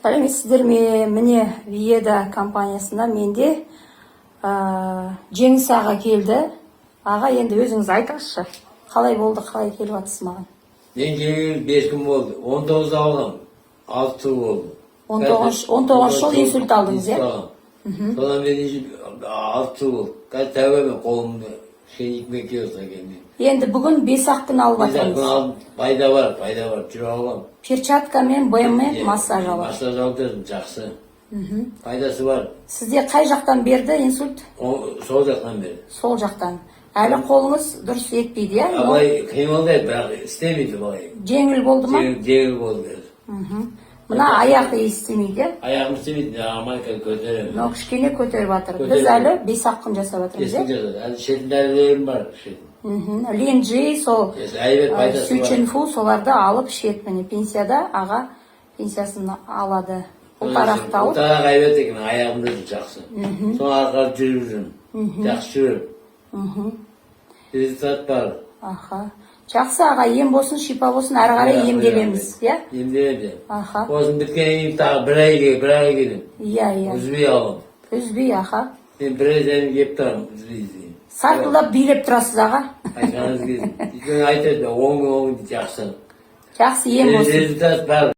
Сәлеметсіздер ме? Міне Виеда компаниясында менде Жеңіс аға келді. Аға, енді өзіңіз айтыңызшы. Қалай болды, қалай келіп жатсыз маған? Мен келгелі 5 күн болды. 19 алғам. 6 жыл болды. 19 жыл инсульт алдыңыз, иә? Содан бері 6 жыл болды. Қазір тәубемен қолымды икмек келді келмей. Енді бүгін 5-ақ күн алып 5 жатырмыз. күн алдым. Пайда бар, жүре аламын. Перчаткамен, БМ массаж алып. Массаж алып жүрдім, жақсы. Пайдасы бар. Сізде қай жақтан берді инсульт? Сол жақтан бері. Сол жақтан. Әлі қолыңыз дұрыс етпейді, иә? Абай қимылдайды, бірақ істемейді былай. Жеңіл болды ма? Жеңіл болды қазір. Мына аяқты істемейді, иә? Аяғым істемейді, амайка көтеремін. Но кішкене көтеріп жатыр. Біз әлі 5-ақ күн жасап жатырмыз, иә? Әлі шетін дәрілерім бар, шетін. Ленджи, сол пайдасы бар. Сючинфу, соларды алып ішеді. Міне пенсияда аға пенсиясын алады. Ұлтарақты алып. Ұлтарақ айбет екен, аяғымда жақсы. Соны арқалап жүріп жүрмін. Жақсы жүріп. Результат бар. Аха. Жақсы аға, ем болсын, шипа болсын, әрі қарай емделеміз, иә? Емделеміз. Аха. Осыны біткеннен кейін тағы бір ай келем. Иә, иә. Үзбей алам. Үзбей, аха. Мен бір айдан кеп тұрамын, үзбей. Сартылдап билеп тұрасыз аға. Айтқаныңыз келсін. Өйткені айтады, оң жақсы. Жақсы ем болсын. Результат бар.